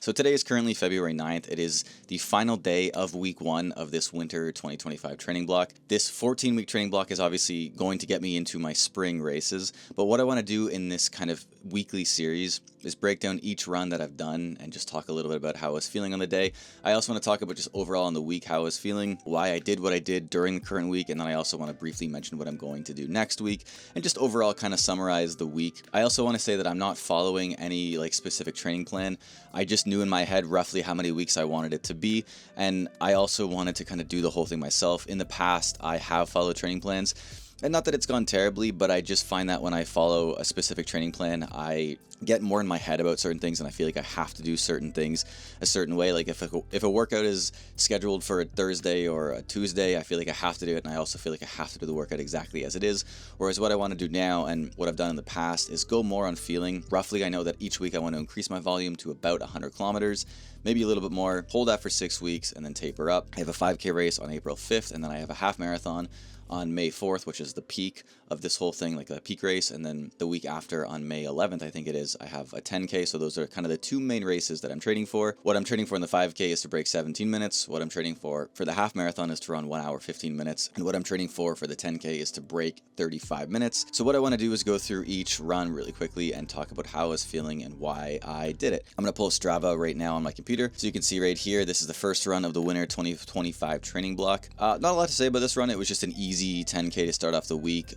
So today is currently February 9th. It is the final day of week 1 of this winter 2025 training block. This 14-week training block is obviously going to get me into my spring races, but what I want to do in this kind of weekly series is break down each run that I've done and just talk a little bit about how I was feeling on the day. I also want to talk about just overall in the week how I was feeling, why I did what I did during the current week, and then I also want to briefly mention what I'm going to do next week and just overall kind of summarize the week. I also want to say that I'm not following any specific training plan. I just knew in my head roughly how many weeks I wanted it to be, and I also wanted to kind of do the whole thing myself. In the past, I have followed training plans, and not that it's gone terribly, but I just find that when I follow a specific training plan, I get more in my head about certain things, and I feel like I have to do certain things a certain way. Like if a workout is scheduled for a Thursday or a Tuesday, I feel like I have to do it, and I also feel like I have to do the workout exactly as it is. Whereas what I want to do now, and what I've done in the past, is go more on feeling. Roughly, I know that each week I want to increase my volume to about 100 kilometers, maybe a little bit more, hold that for 6 weeks, and then taper up. I have a 5K race on April 5th, and then I have a half marathon on May 4th, which is the peak of this whole thing, like a peak race. And then the week after, on May 11th, I think it is, I have a 10K. So those are kind of the two main races that I'm training for. What I'm training for in the 5K is to break 17 minutes. What I'm training for the half marathon is to run 1 hour, 15 minutes. And what I'm training for the 10K is to break 35 minutes. So what I want to do is go through each run really quickly and talk about how I was feeling and why I did it. I'm going to pull Strava right now on my computer. So you can see right here, this is the first run of the winter 2025 training block. Not a lot to say about this run. It was just an easy 10K to start off the week.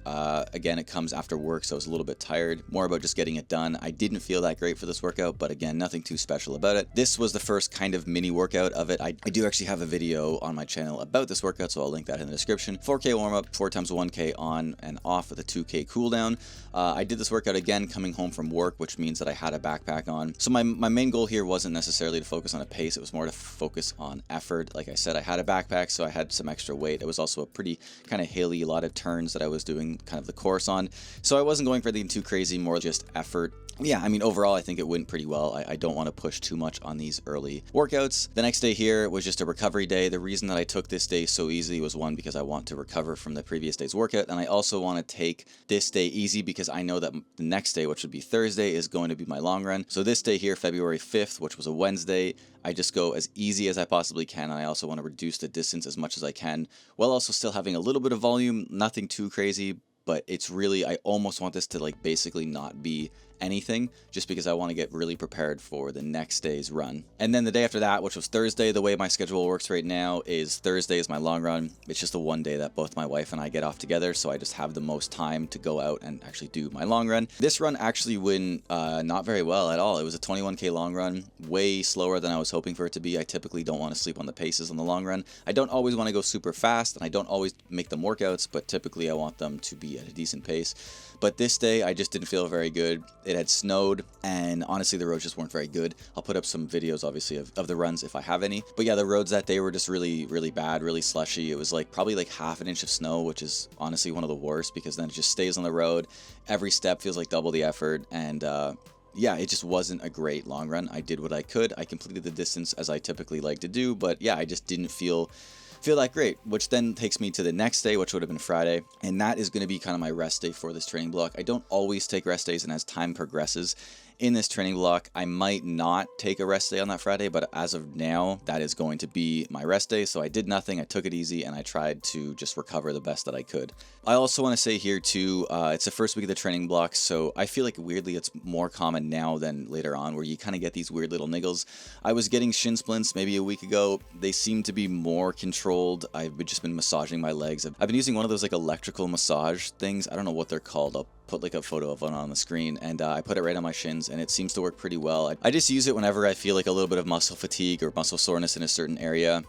Again, it comes after work, so I was a little bit tired. More about just getting it done. I didn't feel that great for this workout, but again, nothing too special about it. This was the first kind of mini workout of it. I do actually have a video on my channel about this workout, so I'll link that in the description. 4K warm-up, 4 times 1K on and off with a 2K cooldown. I did this workout again coming home from work, which means that I had a backpack on. So my main goal here wasn't necessarily to focus on a pace. It was more to focus on effort. Like I said, I had a backpack, so I had some extra weight. It was also a pretty kind of hilly, a lot of turns that I was doing kind of the course on. So I wasn't going for anything too crazy, more just effort. Yeah, I mean, overall, I think it went pretty well. I don't want to push too much on these early workouts. The next day here was just a recovery day. The reason that I took this day so easy was, one, because I want to recover from the previous day's workout, and I also want to take this day easy because I know that the next day, which would be Thursday, is going to be my long run. So this day here, February 5th, which was a Wednesday, I just go as easy as I possibly can, and I also want to reduce the distance as much as I can, while also still having a little bit of volume, nothing too crazy. But it's really, I almost want this to basically not be anything, just because I want to get really prepared for the next day's run. And then the day after that, which was Thursday, the way my schedule works right now is Thursday is my long run. It's just the one day that both my wife and I get off together, so I just have the most time to go out and actually do my long run. This run actually went not very well at all. It was a 21K long run, way slower than I was hoping for it to be. I typically don't want to sleep on the paces on the long run. I don't always want to go super fast, and I don't always make them workouts, but typically I want them to be at a decent pace. But this day, I just didn't feel very good. It had snowed, and honestly, the roads just weren't very good. I'll put up some videos, obviously, of the runs if I have any. But yeah, the roads that day were just really, really bad, really slushy. It was probably half an inch of snow, which is honestly one of the worst, because then it just stays on the road. Every step feels like double the effort, and yeah, it just wasn't a great long run. I did what I could. I completed the distance as I typically like to do, but yeah, I just didn't feel that great, which then takes me to the next day, which would have been Friday, and that is going to be kind of my rest day for this training block. I don't always take rest days, and as time progresses in this training block, I might not take a rest day on that Friday, but as of now, that is going to be my rest day. So I did nothing, I took it easy, and I tried to just recover the best that I could. I also want to say here too, it's the first week of the training block, so I feel like weirdly it's more common now than later on, where you kind of get these weird little niggles. I was getting shin splints maybe a week ago. They seem to be more controlled. I've just been massaging my legs. I've been using one of those electrical massage things. I don't know what they're called. I'll put a photo of one on the screen, and I put it right on my shins, and it seems to work pretty well. I just use it whenever I feel a little bit of muscle fatigue or muscle soreness in a certain area.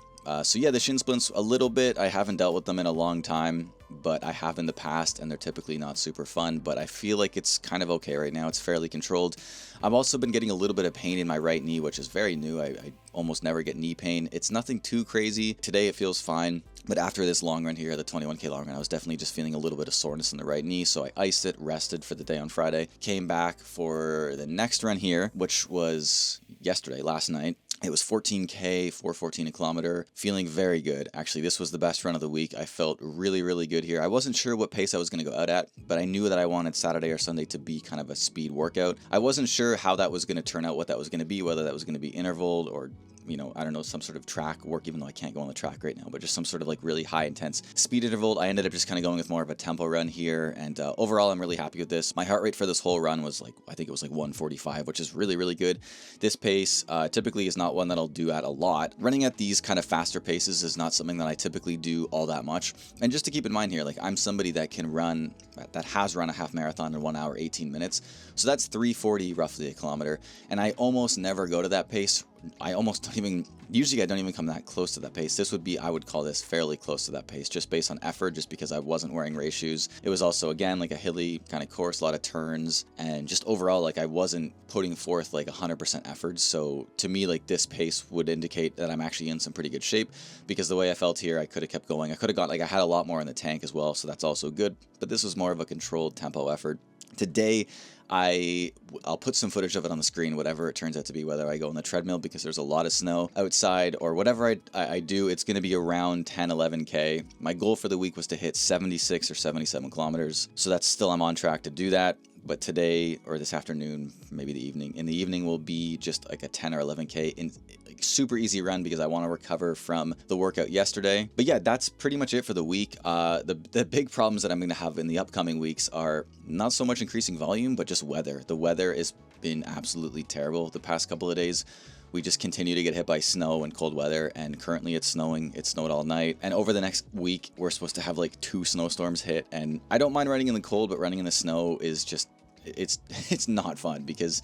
So yeah, the shin splints a little bit. I haven't dealt with them in a long time, but I have in the past, and they're typically not super fun, but I feel like it's kind of okay right now. It's fairly controlled. I've also been getting a little bit of pain in my right knee, which is very new. I almost never get knee pain. It's nothing too crazy. Today it feels fine, but after this long run here, the 21K long run, I was definitely just feeling a little bit of soreness in the right knee, so I iced it, rested for the day on Friday, came back for the next run here, which was yesterday, last night. It was 14K, 414 a kilometer, feeling very good. Actually, this was the best run of the week. I felt really, really good here. I wasn't sure what pace I was going to go out at, but I knew that I wanted Saturday or Sunday to be kind of a speed workout. I wasn't sure how that was going to turn out, what that was going to be, whether that was going to be intervaled or, you know, I don't know, some sort of track work, even though I can't go on the track right now, but just some sort of like really high intense speed interval. I ended up just kind of going with more of a tempo run here, and overall I'm really happy with this. My heart rate for this whole run was like, I think it was like 145, which is really, really good. This pace typically is not one that I'll do at a lot. Running at these kind of faster paces is not something that I typically do all that much. And just to keep in mind here, like I'm somebody that can run, that has run a half marathon in 1 hour 18 minutes. So that's 340 roughly a kilometer. And I almost never go to that pace. I almost don't even, usually I don't even come that close to that pace. This would be, I would call this fairly close to that pace, just based on effort, just because I wasn't wearing race shoes. It was also, again, like a hilly kind of course, a lot of turns, and just overall, like I wasn't putting forth like 100% effort. So to me, like this pace would indicate that I'm actually in some pretty good shape, because the way I felt here, I could have kept going. I could have got, like I had a lot more in the tank as well, so that's also good. But this was more of a controlled tempo effort. Today, I'll put some footage of it on the screen, whatever it turns out to be, whether I go on the treadmill because there's a lot of snow outside or whatever I do. It's going to be around 10, 11K. My goal for the week was to hit 76 or 77 kilometers. So that's still, I'm on track to do that. But today or this afternoon, maybe the evening will be just like a 10 or 11K in like super easy run, because I want to recover from the workout yesterday. But yeah, that's pretty much it for the week. The big problems that I'm going to have in the upcoming weeks are not so much increasing volume, but just weather. The weather has been absolutely terrible the past couple of days. We just continue to get hit by snow and cold weather, and currently it's snowing. It snowed all night, and over the next week we're supposed to have like 2 snowstorms hit. And I don't mind running in the cold, but running in the snow is just, it's not fun, because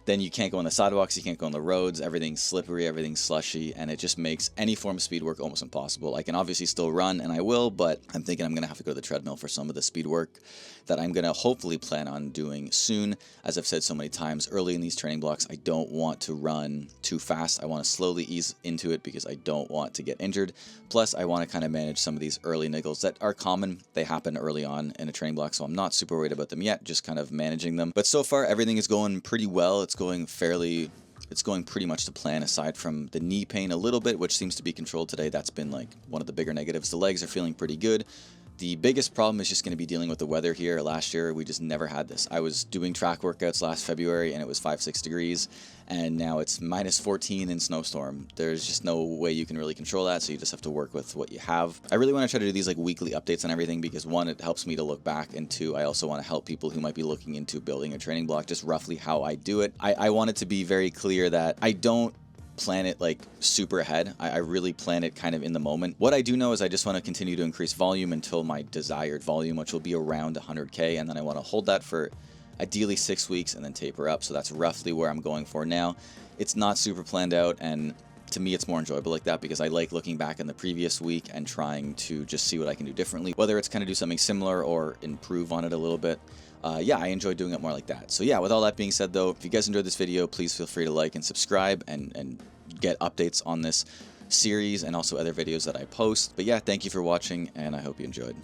then you can't go on the sidewalks, you can't go on the roads, everything's slippery, everything's slushy, and it just makes any form of speed work almost impossible. I can obviously still run, and I will, but I'm thinking I'm going to have to go to the treadmill for some of the speed work that I'm going to hopefully plan on doing soon. As I've said so many times, early in these training blocks, I don't want to run too fast. I want to slowly ease into it because I don't want to get injured. Plus, I want to kind of manage some of these early niggles that are common. They happen early on in a training block, so I'm not super worried about them yet, just kind of managing them. But so far, everything is going pretty well. It's going pretty much to plan, aside from the knee pain a little bit, which seems to be controlled today. That's been like one of the bigger negatives. The legs are feeling pretty good. The biggest problem is just going to be dealing with the weather here. Last year, we just never had this. I was doing track workouts last February and it was 5-6 degrees, and now it's minus 14 in snowstorm. There's just no way you can really control that, so you just have to work with what you have. I really want to try to do these like weekly updates on everything, because one, it helps me to look back, and two, I also want to help people who might be looking into building a training block, just roughly how I do it. I want it to be very clear that I don't plan it like super ahead. I really plan it kind of in the moment. What I do know is I just want to continue to increase volume until my desired volume, which will be around 100K, and then I want to hold that for ideally 6 weeks and then taper up. So that's roughly where I'm going for now. It's not super planned out, and to me it's more enjoyable like that, because I like looking back in the previous week and trying to just see what I can do differently, whether it's kind of do something similar or improve on it a little bit. Yeah, I enjoy doing it more like that. So yeah, with all that being said though, if you guys enjoyed this video, please feel free to like and subscribe and get updates on this series and also other videos that I post. But yeah, thank you for watching, and I hope you enjoyed.